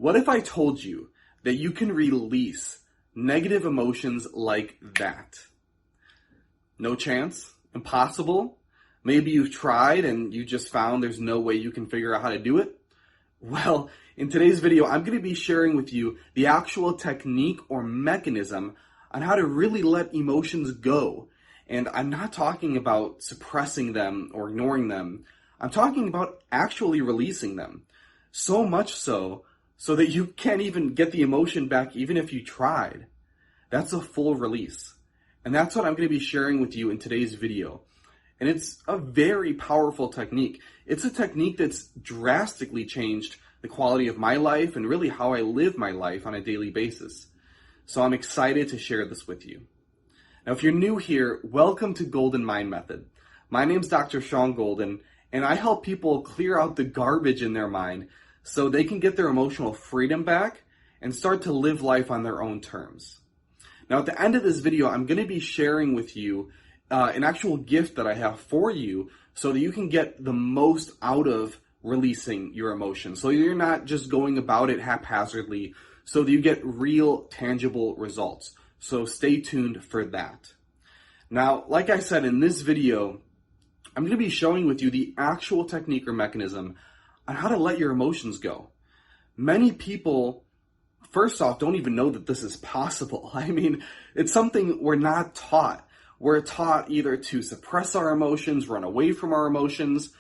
What if I told you that you can release negative emotions like that? No chance? Impossible? Maybe you've tried and you just found there's no way you can figure out how to do it? Well, in today's video, I'm going to be sharing with you the actual technique or mechanism on how to really let emotions go. And I'm not talking about suppressing them or ignoring them. I'm talking about actually releasing them. So much so that you can't even get the emotion back even if you tried. That's a full release. And that's what I'm going to be sharing with you in today's video. And it's a very powerful technique. It's a technique that's drastically changed the quality of my life and really how I live my life on a daily basis. So I'm excited to share this with you. Now, if you're new here, welcome to Golden Mind Method. My name's Dr. Sean Golden, and I help people clear out the garbage in their mind so they can get their emotional freedom back and start to live life on their own terms. Now, at the end of this video, I'm going to be sharing with you an actual gift that I have for you so that you can get the most out of releasing your emotions. So you're not just going about it haphazardly, so that you get real, tangible results. So stay tuned for that. Now, like I said, in this video, I'm going to be showing with you the actual technique or mechanism on how to let your emotions go. Many people, first off, don't even know that this is possible. I mean, it's something we're not taught. We're taught either to suppress our emotions, run away from our emotions,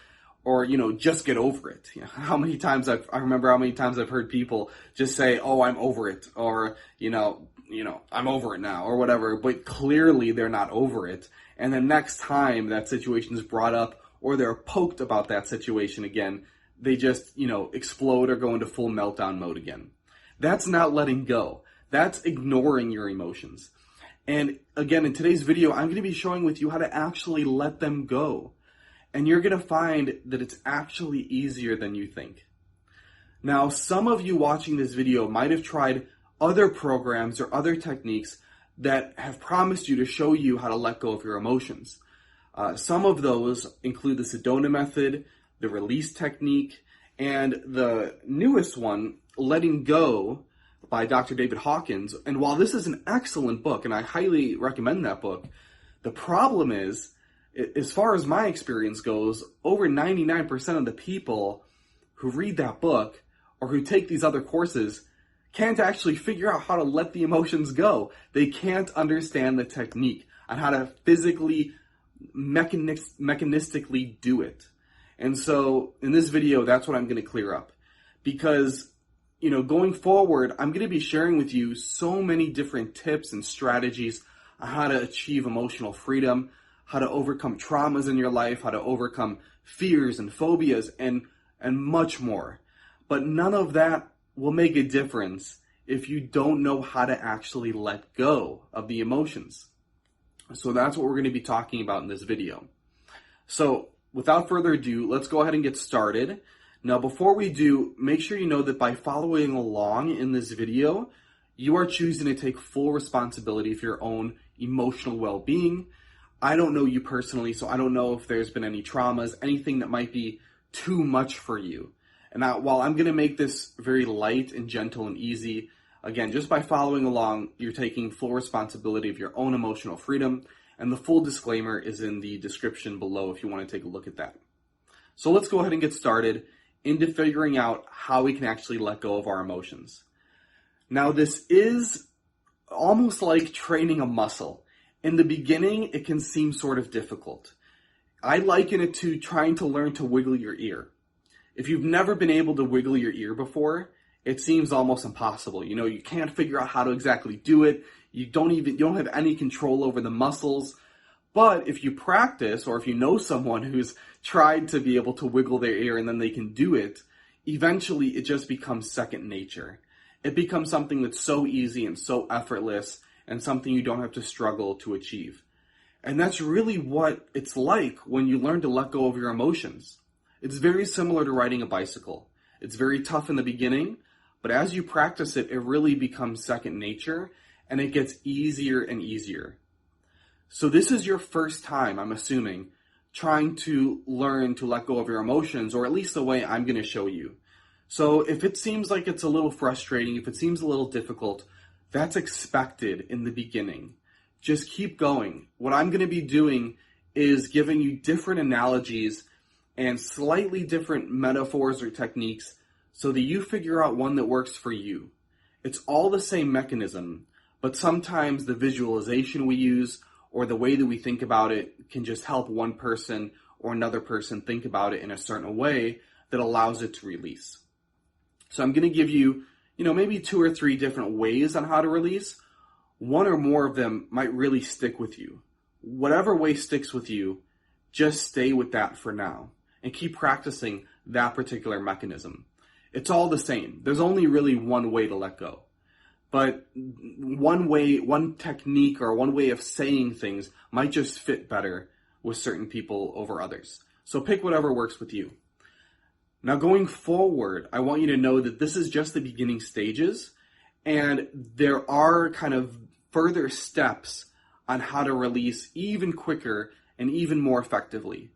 or, just get over it. I remember how many times I've heard people just say, oh, I'm over it, or, I'm over it now, or whatever, but clearly they're not over it. And the next time that situation is brought up, or they're poked about that situation again, they just, explode or go into full meltdown mode again. That's not letting go. That's ignoring your emotions. And again, in today's video, I'm going to be showing with you how to actually let them go. And you're going to find that it's actually easier than you think. Now, some of you watching this video might have tried other programs or other techniques that have promised you to show you how to let go of your emotions. Some of those include the Sedona method, the release technique, and the newest one, Letting Go, by Dr. David Hawkins. And while this is an excellent book, and I highly recommend that book, the problem is, as far as my experience goes, over 99% of the people who read that book or who take these other courses can't actually figure out how to let the emotions go. They can't understand the technique on how to physically, mechanistically do it. And so in this video, that's what I'm going to clear up. Because, going forward, I'm going to be sharing with you so many different tips and strategies on how to achieve emotional freedom, how to overcome traumas in your life, how to overcome fears and phobias, and much more. But none of that will make a difference if you don't know how to actually let go of the emotions. So that's what we're going to be talking about in this video. So without further ado, let's go ahead and get started. Now, before we do, make sure you know that by following along in this video, you are choosing to take full responsibility for your own emotional well-being. I don't know you personally, so I don't know if there's been any traumas, anything that might be too much for you. And while I'm going to make this very light and gentle and easy, again, just by following along, you're taking full responsibility of your own emotional freedom, and the full disclaimer is in the description below if you want to take a look at that. So let's go ahead and get started into figuring out how we can actually let go of our emotions. Now, this is almost like training a muscle. In the beginning, it can seem sort of difficult. I liken it to trying to learn to wiggle your ear. If you've never been able to wiggle your ear before, it seems almost impossible. You can't figure out how to exactly do it. You don't have any control over the muscles. But if you practice, or if you know someone who's tried to be able to wiggle their ear and then they can do it, eventually it just becomes second nature. It becomes something that's so easy and so effortless, and something you don't have to struggle to achieve. And that's really what it's like when you learn to let go of your emotions. It's very similar to riding a bicycle. It's very tough in the beginning, but as you practice it, it really becomes second nature, and it gets easier and easier. So this is your first time, I'm assuming, trying to learn to let go of your emotions, or at least the way I'm going to show you. So if it seems like it's a little frustrating, if it seems a little difficult, that's expected in the beginning. Just keep going. What I'm going to be doing is giving you different analogies and slightly different metaphors or techniques so that you figure out one that works for you. It's all the same mechanism, but sometimes the visualization we use or the way that we think about it can just help one person or another person think about it in a certain way that allows it to release. So I'm going to give you, maybe 2 or 3 different ways on how to release. One or more of them might really stick with you. Whatever way sticks with you, just stay with that for now and keep practicing that particular mechanism. It's all the same. There's only really one way to let go. But one technique or one way of saying things might just fit better with certain people over others. So pick whatever works with you. Now going forward, I want you to know that this is just the beginning stages, and there are kind of further steps on how to release even quicker and even more effectively.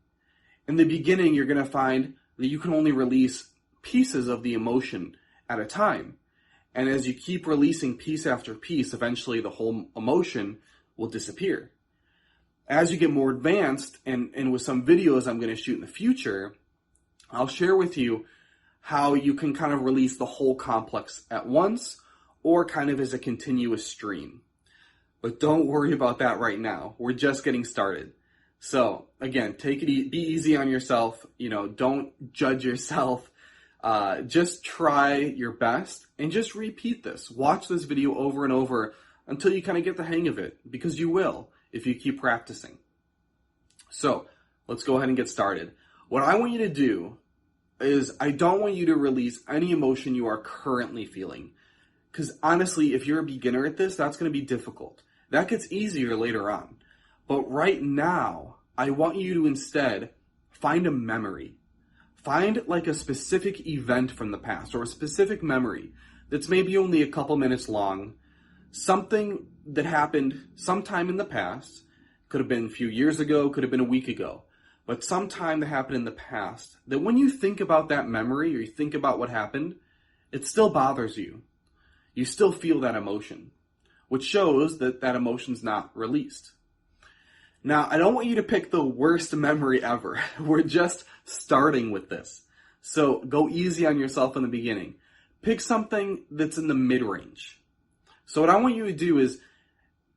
In the beginning, you're going to find that you can only release pieces of the emotion at a time. And as you keep releasing piece after piece, eventually the whole emotion will disappear. As you get more advanced, and with some videos I'm going to shoot in the future, I'll share with you how you can kind of release the whole complex at once or kind of as a continuous stream. But don't worry about that right now. We're just getting started. So again, be easy on yourself. Don't judge yourself. Just try your best and just repeat this. Watch this video over and over until you kind of get the hang of it, because you will if you keep practicing. So let's go ahead and get started. What I want you to do is I don't want you to release any emotion you are currently feeling. Because honestly, if you're a beginner at this, that's going to be difficult. That gets easier later on. But right now, I want you to instead find a memory. Find like a specific event from the past or a specific memory that's maybe only a couple minutes long. Something that happened sometime in the past. Could have been a few years ago, could have been a week ago. But sometime that happened in the past, that when you think about that memory or you think about what happened, it still bothers you. You still feel that emotion, which shows that that emotion's not released. Now, I don't want you to pick the worst memory ever. We're just starting with this. So go easy on yourself in the beginning. Pick something that's in the mid-range. So what I want you to do is,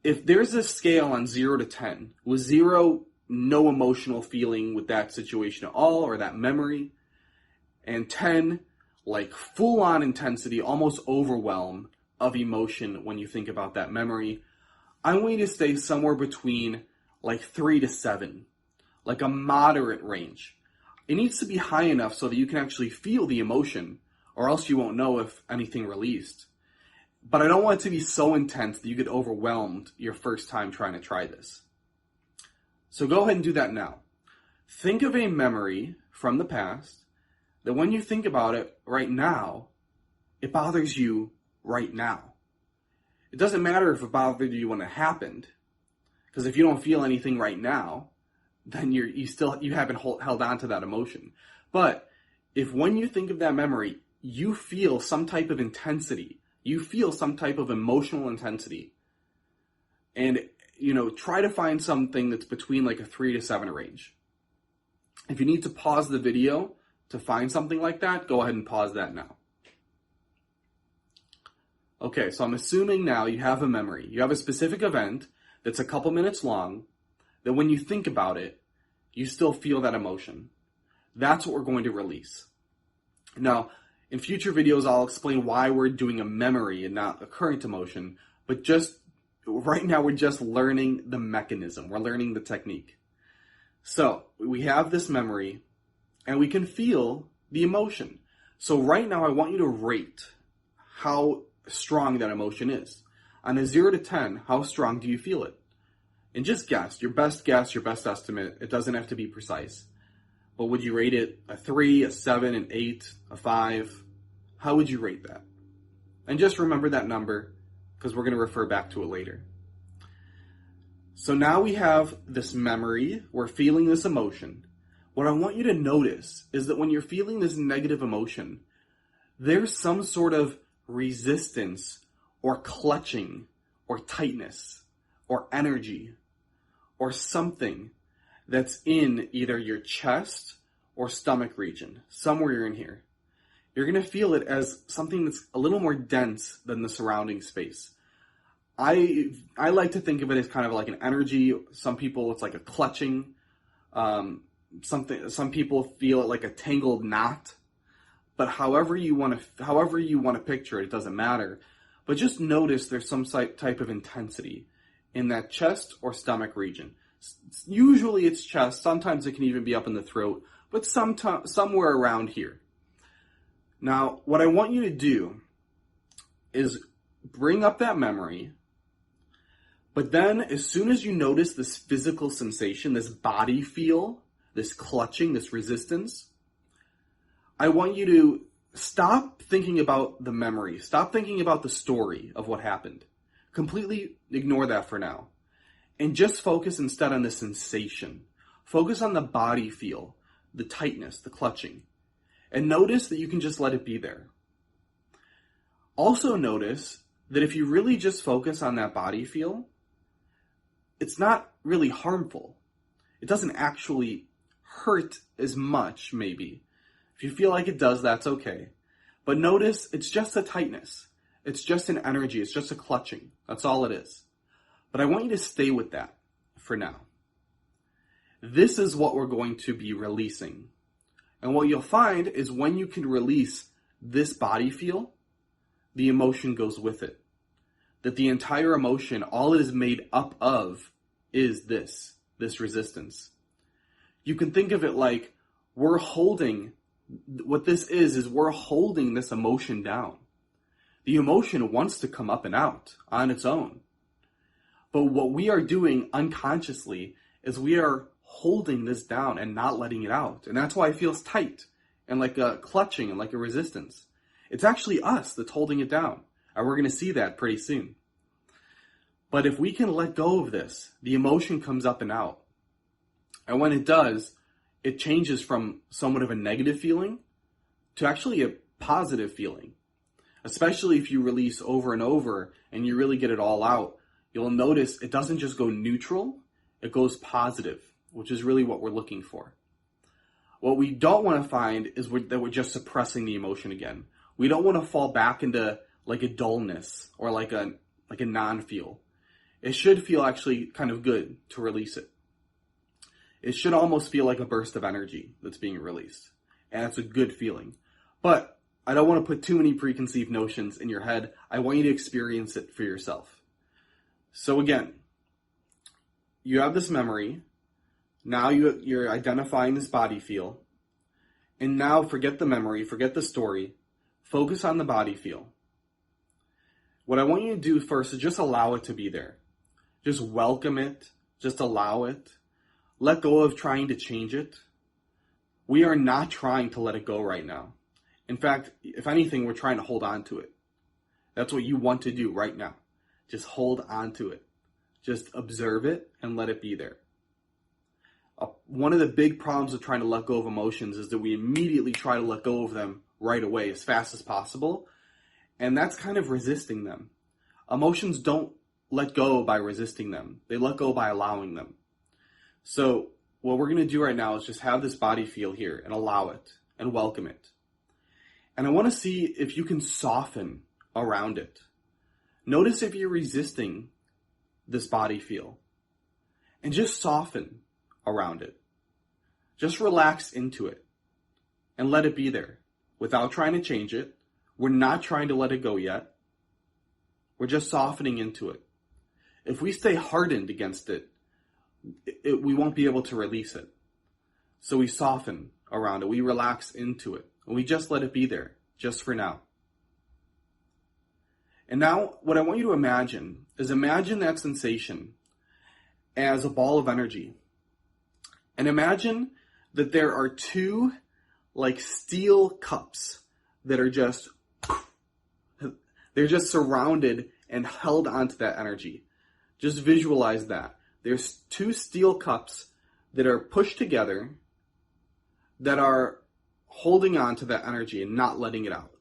if there's a scale on 0 to 10, with 0, no emotional feeling with that situation at all or that memory, and 10, like full-on intensity, almost overwhelm of emotion when you think about that memory, I want you to stay somewhere between like 3 to 7, like a moderate range. It needs to be high enough so that you can actually feel the emotion, or else you won't know if anything released. But I don't want it to be so intense that you get overwhelmed your first time trying to try this. So go ahead and do that now. Think of a memory from the past that when you think about it right now, it bothers you right now. It doesn't matter if it bothered you when it happened, because if you don't feel anything right now, then you haven't held on to that emotion. But if when you think of that memory, you feel some type of intensity, you feel some type of emotional intensity, and try to find something that's between like a 3 to 7 range. If you need to pause the video to find something like that, go ahead and pause that now. Okay, so I'm assuming now you have a memory. You have a specific event that's a couple minutes long, that when you think about it, you still feel that emotion. That's what we're going to release. Now, in future videos, I'll explain why we're doing a memory and not a current emotion, but just right now we're just learning the mechanism. We're learning the technique. So we have this memory and we can feel the emotion. So right now I want you to rate how strong that emotion is. On a 0 to 10, how strong do you feel it? And just guess, your best estimate. It doesn't have to be precise. But would you rate it a 3, a 7, an 8, a 5? How would you rate that? And just remember that number, because we're going to refer back to it later. So now we have this memory, we're feeling this emotion. What I want you to notice is that when you're feeling this negative emotion, there's some sort of resistance or clutching or tightness or energy or something that's in either your chest or stomach region, somewhere in here. You're going to feel it as something that's a little more dense than the surrounding space. I like to think of it as kind of like an energy. Some people, it's like a clutching. Some people feel it like a tangled knot. But however you want to picture it, it doesn't matter. But just notice there's some type of intensity in that chest or stomach region. Usually it's chest. Sometimes it can even be up in the throat, but somewhere around here. Now, what I want you to do is bring up that memory, but then as soon as you notice this physical sensation, this body feel, this clutching, this resistance, I want you to stop thinking about the memory. Stop thinking about the story of what happened. Completely ignore that for now. And just focus instead on the sensation. Focus on the body feel, the tightness, the clutching. And notice that you can just let it be there. Also notice that if you really just focus on that body feel, it's not really harmful. It doesn't actually hurt as much, maybe. If you feel like it does, that's okay. But notice it's just a tightness. It's just an energy. It's just a clutching. That's all it is. But I want you to stay with that for now. This is what we're going to be releasing. And what you'll find is when you can release this body feel, the emotion goes with it. That the entire emotion, all it is made up of is this resistance. You can think of it like we're holding, what this is we're holding this emotion down. The emotion wants to come up and out on its own. But what we are doing unconsciously is we are holding this down and not letting it out. And that's why it feels tight and like a clutching and like a resistance. It's actually us that's holding it down. And we're going to see that pretty soon. But if we can let go of this, the emotion comes up and out. And when it does, it changes from somewhat of a negative feeling to actually a positive feeling. Especially if you release over and over and you really get it all out, you'll notice it doesn't just go neutral, it goes positive, which is really what we're looking for. What we don't want to find is that we're just suppressing the emotion again. We don't want to fall back into like a dullness or like a non-feel. It should feel actually kind of good to release it. It should almost feel like a burst of energy that's being released. And it's a good feeling. But I don't want to put too many preconceived notions in your head. I want you to experience it for yourself. So again, you have this memory. Now you're identifying this body feel. And now forget the memory, forget the story. Focus on the body feel. What I want you to do first is just allow it to be there. Just welcome it. Just allow it. Let go of trying to change it. We are not trying to let it go right now. In fact, if anything, we're trying to hold on to it. That's what you want to do right now. Just hold on to it. Just observe it and let it be there. One of the big problems with trying to let go of emotions is that we immediately try to let go of them right away as fast as possible. And that's kind of resisting them. Emotions don't let go by resisting them. They let go by allowing them. So what we're going to do right now is just have this body feel here and allow it and welcome it. And I want to see if you can soften around it. Notice if you're resisting this body feel. And just soften around it. Just relax into it. And let it be there. Without trying to change it. We're not trying to let it go yet. We're just softening into it. If we stay hardened against it, we won't be able to release it. So we soften around it. We relax into it. And we just let it be there, just for now. And now, what I want you to imagine is imagine that sensation as a ball of energy. And imagine that there are two, like, steel cups that are just, they're just surrounded and held onto that energy. Just visualize that. There's two steel cups that are pushed together that are holding on to that energy and not letting it out.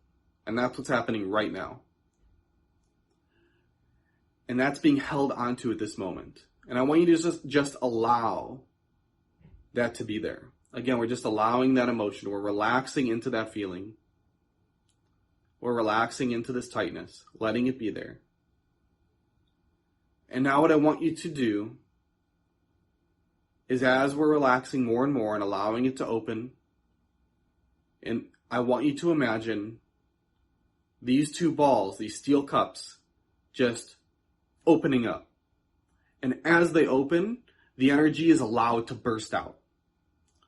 And that's what's happening right now. And that's being held onto at this moment. And I want you to just allow that to be there. Again, we're just allowing that emotion. We're relaxing into that feeling. We're relaxing into this tightness, letting it be there. And now what I want you to do is, as we're relaxing more and more and allowing it to open, and I want you to imagine these two balls, these steel cups, just opening up. And as they open, the energy is allowed to burst out.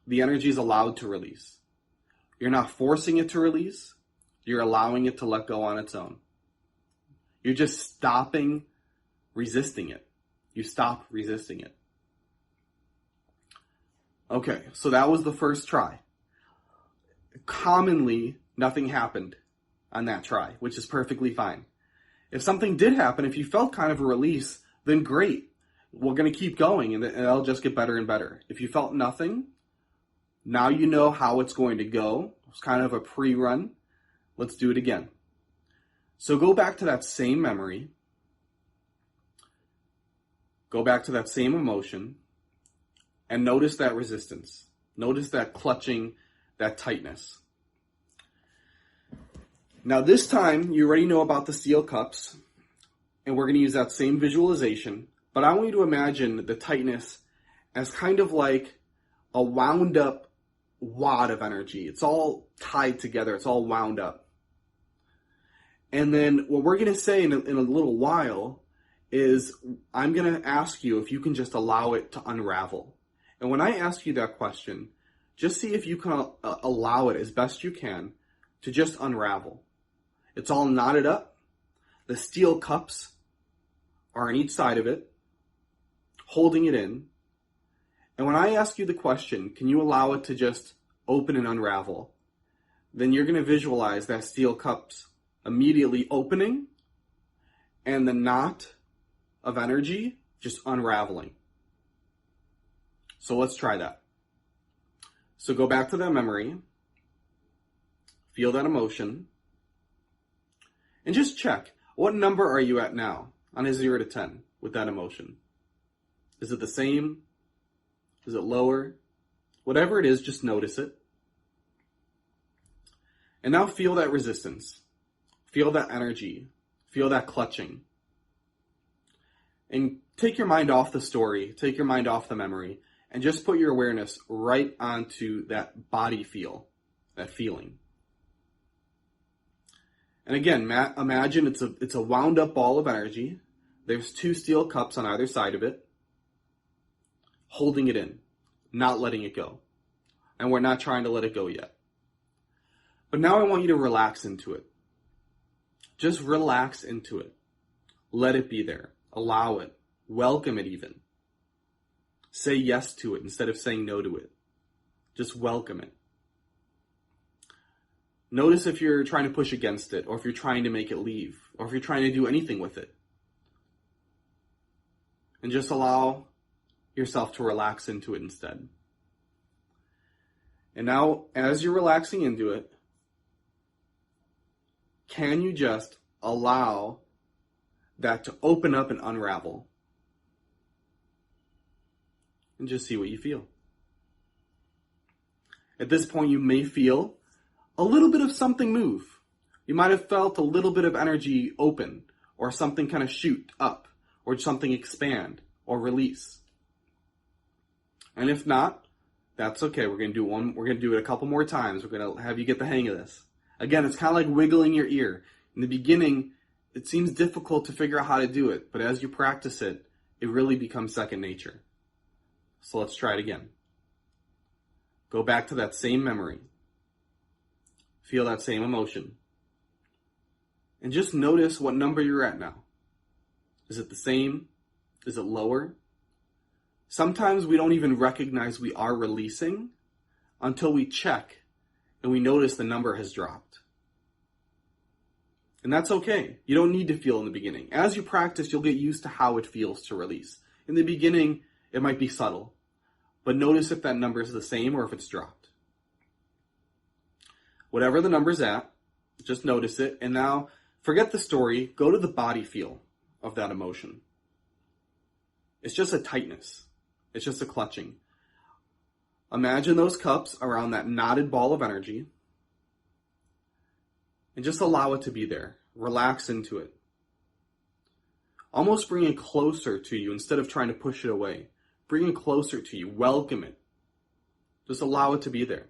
The energy is allowed to release. You're not forcing it to release. You're allowing it to let go on its own. You're just stopping resisting it. You stop resisting it. Okay, so that was the first try. Commonly, nothing happened on that try, which is perfectly fine. If something did happen, if you felt kind of a release, then great. We're going to keep going, and it'll just get better and better. If you felt nothing, now you know how it's going to go. It's kind of a pre-run. Let's do it again. So go back to that same memory. Go back to that same emotion. And notice that resistance. Notice that clutching, that tightness. Now this time, you already know about the steel cups. And we're going to use that same visualization. But I want you to imagine the tightness as kind of like a wound up wad of energy. It's all tied together. It's all wound up. And then what we're going to say in a little while is, I'm going to ask you if you can just allow it to unravel. And when I ask you that question, just see if you can allow it as best you can to just unravel. It's all knotted up. The steel cups are on each side of it, holding it in. And when I ask you the question, can you allow it to just open and unravel? Then you're going to visualize that steel cups immediately opening and the knot of energy just unraveling. So let's try that. So go back to that memory, feel that emotion, and just check, what number are you at now on a 0 to 10 with that emotion? Is it the same? Is it lower? Whatever it is, just notice it. And now feel that resistance. Feel that energy. Feel that clutching. And take your mind off the story. Take your mind off the memory. And just put your awareness right onto that body feel. That feeling. And again, imagine it's a wound up ball of energy. There's two steel cups on either side of it. Holding it in. Not letting it go. And we're not trying to let it go yet. But now I want you to relax into it. Just relax into it. Let it be there. Allow it. Welcome it even. Say yes to it instead of saying no to it. Just welcome it. Notice if you're trying to push against it, or if you're trying to make it leave, or if you're trying to do anything with it. And just allow yourself to relax into it instead. And now, as you're relaxing into it, can you just allow that to open up and unravel? And just see what you feel. At this point, you may feel a little bit of something move. You might have felt a little bit of energy open, or something kind of shoot up, or something expand or release. And if not, that's okay. We're going to do it a couple more times. We're going to have you get the hang of this. Again, it's kind of like wiggling your ear. In the beginning, it seems difficult to figure out how to do it, but as you practice it, it really becomes second nature. So let's try it again. Go back to that same memory. Feel that same emotion. And just notice what number you're at now. Is it the same? Is it lower? Sometimes we don't even recognize we are releasing until we check and we notice the number has dropped. And that's okay. You don't need to feel in the beginning. As you practice, you'll get used to how it feels to release. In the beginning, it might be subtle, but notice if that number is the same or if it's dropped. Whatever the number's at, Just notice it. And now forget the story. Go to the body feel of that emotion. It's just a tightness. It's just a clutching. Imagine those cups around that knotted ball of energy. And just allow it to be there. Relax into it. Almost bring it closer to you instead of trying to push it away. Bring it closer to you. Welcome it. Just allow it to be there.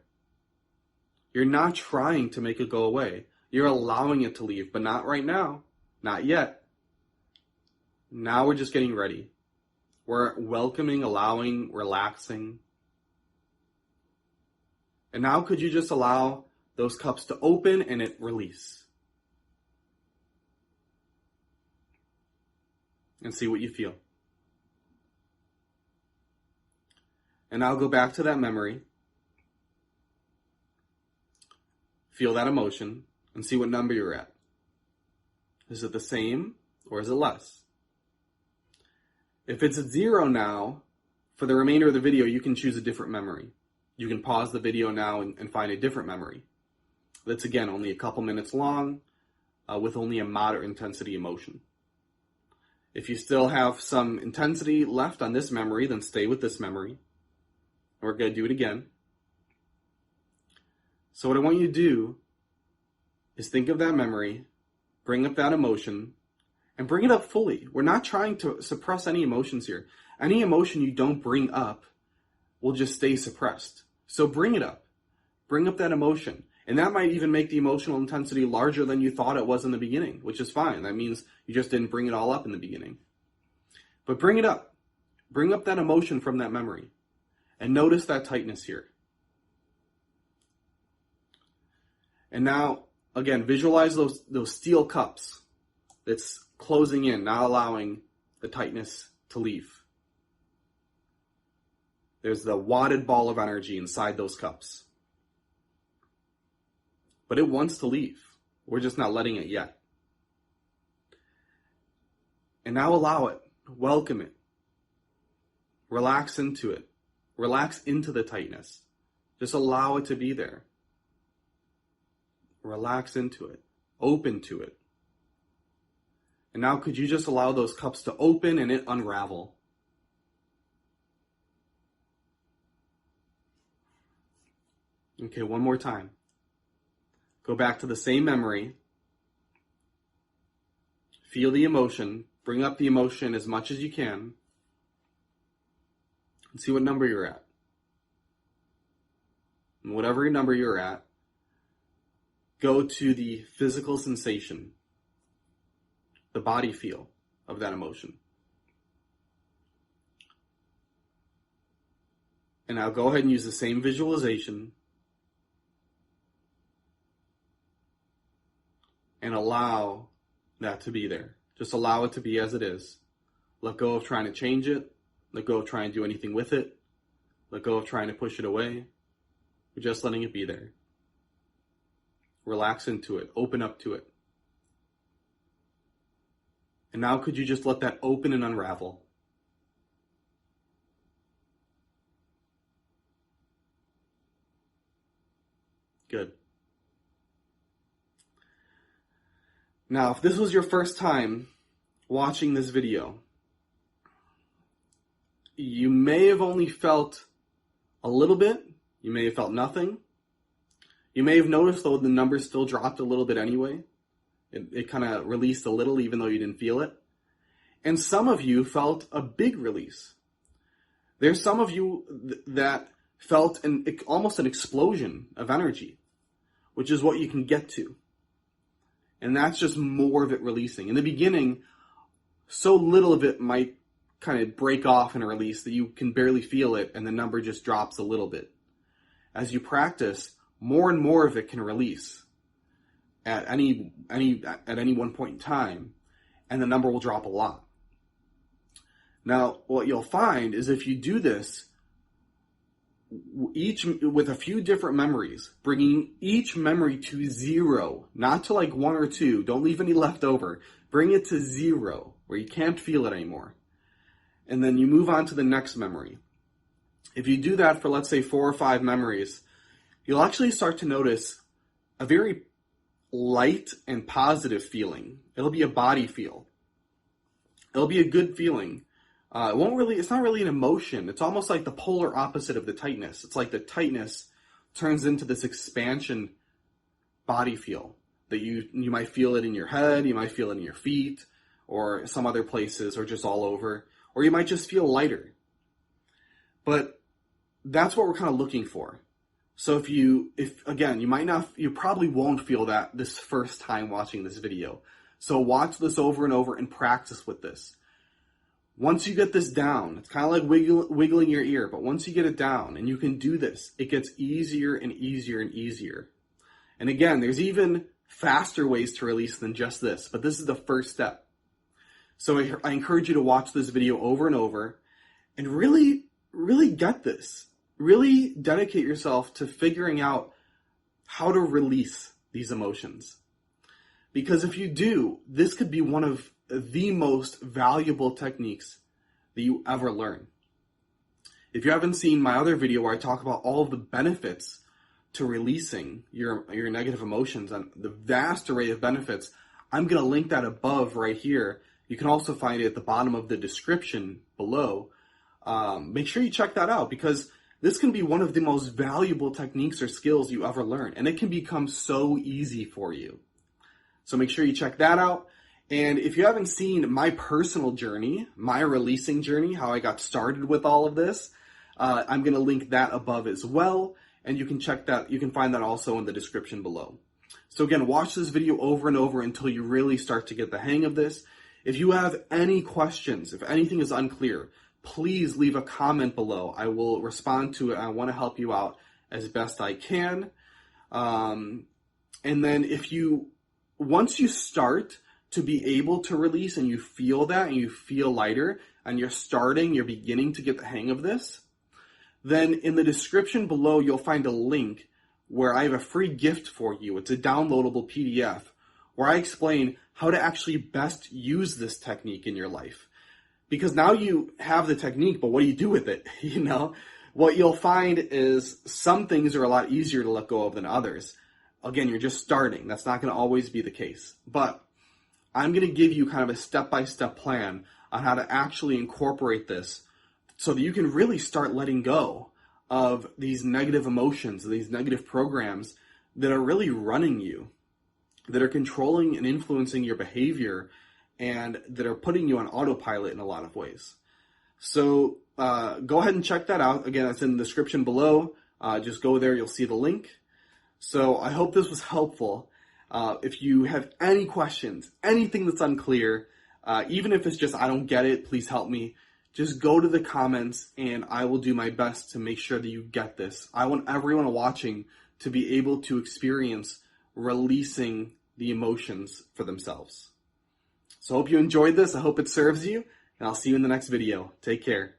You're not trying to make it go away. You're allowing it to leave, but not right now. Not yet. Now we're just getting ready. We're welcoming, allowing, relaxing. And now could you just allow those cups to open and it release? And see what you feel. And now go back to that memory. Feel that emotion and see what number you're at. Is it the same or is it less? If it's at 0 now, for the remainder of the video, you can choose a different memory. You can pause the video now and find a different memory. That's, again, only a couple minutes long with only a moderate intensity emotion. If you still have some intensity left on this memory, then stay with this memory. We're going to do it again. So what I want you to do is think of that memory, bring up that emotion, and bring it up fully. We're not trying to suppress any emotions here. Any emotion you don't bring up will just stay suppressed. So bring it up. Bring up that emotion. And that might even make the emotional intensity larger than you thought it was in the beginning, which is fine. That means you just didn't bring it all up in the beginning. But bring it up. Bring up that emotion from that memory. And notice that tightness here. And now, again, visualize those steel cups that's closing in, not allowing the tightness to leave. There's the wadded ball of energy inside those cups. But it wants to leave. We're just not letting it yet. And now allow it. Welcome it. Relax into it. Relax into the tightness. Just allow it to be there. Relax into it. Open to it. And now could you just allow those cups to open and it unravel? Okay, one more time. Go back to the same memory. Feel the emotion. Bring up the emotion as much as you can. And see what number you're at. And whatever number you're at, go to the physical sensation, the body feel of that emotion. And now go ahead and use the same visualization and allow that to be there. Just allow it to be as it is. Let go of trying to change it. Let go of trying to do anything with it. Let go of trying to push it away. We're just letting it be there. Relax into it. Open up to it. And now could you just let that open and unravel? Good. Now, if this was your first time watching this video, you may have only felt a little bit. You may have felt nothing. You may have noticed, though, the numbers still dropped a little bit anyway. It kind of released a little, even though you didn't feel it. And some of you felt a big release. There's some of you that felt almost an explosion of energy, which is what you can get to. And that's just more of it releasing. In the beginning, so little of it might kind of break off in a release that you can barely feel it, and the number just drops a little bit. As you practice, more and more of it can release at any one point in time, and the number will drop a lot. Now, what you'll find is if you do this, each with a few different memories, bringing each memory to 0, not to like 1 or 2, don't leave any left over. Bring it to 0, where you can't feel it anymore. And then you move on to the next memory. If you do that for, let's say, 4 or 5 memories, you'll actually start to notice a very light and positive feeling. It'll be a body feel. It'll be a good feeling. It's not really an emotion. It's almost like the polar opposite of the tightness. It's like the tightness turns into this expansion body feel that you might feel it in your head, you might feel it in your feet, or some other places, or just all over, or you might just feel lighter. But that's what we're kind of looking for. So you probably won't feel that this first time watching this video. So watch this over and over and practice with this. Once you get this down, it's kind of like wiggling your ear, but once you get it down and you can do this, it gets easier and easier and easier. And again, there's even faster ways to release than just this, but this is the first step. So I encourage you to watch this video over and over and really, really get this. Really dedicate yourself to figuring out how to release these emotions. Because if you do, this could be one of the most valuable techniques that you ever learn. If you haven't seen my other video where I talk about all of the benefits to releasing your negative emotions and the vast array of benefits, I'm going to link that above right here. You can also find it at the bottom of the description below. Make sure you check that out, because this can be one of the most valuable techniques or skills you ever learn, and it can become so easy for you. So make sure you check that out. And if you haven't seen my personal journey, my releasing journey, how I got started with all of this, I'm going to link that above as well. And you can check that. You can find that also in the description below. So again, watch this video over and over until you really start to get the hang of this. If you have any questions, if anything is unclear, please leave a comment below. I will respond to it. I want to help you out as best I can. And then once you start to be able to release and you feel that and you feel lighter and you're beginning to get the hang of this, then in the description below, you'll find a link where I have a free gift for you. It's a downloadable PDF where I explain how to actually best use this technique in your life. Because now you have the technique, but what do you do with it? What you'll find is some things are a lot easier to let go of than others. Again, you're just starting. That's not going to always be the case. But I'm going to give you kind of a step-by-step plan on how to actually incorporate this so that you can really start letting go of these negative emotions, these negative programs that are really running you, that are controlling and influencing your behavior, and that are putting you on autopilot in a lot of ways. So go ahead and check that out. Again, it's in the description below. Just go there. You'll see the link. So I hope this was helpful. If you have any questions, anything that's unclear, even if it's just I don't get it, please help me. Just go to the comments and I will do my best to make sure that you get this. I want everyone watching to be able to experience releasing the emotions for themselves. So I hope you enjoyed this. I hope it serves you, and I'll see you in the next video. Take care.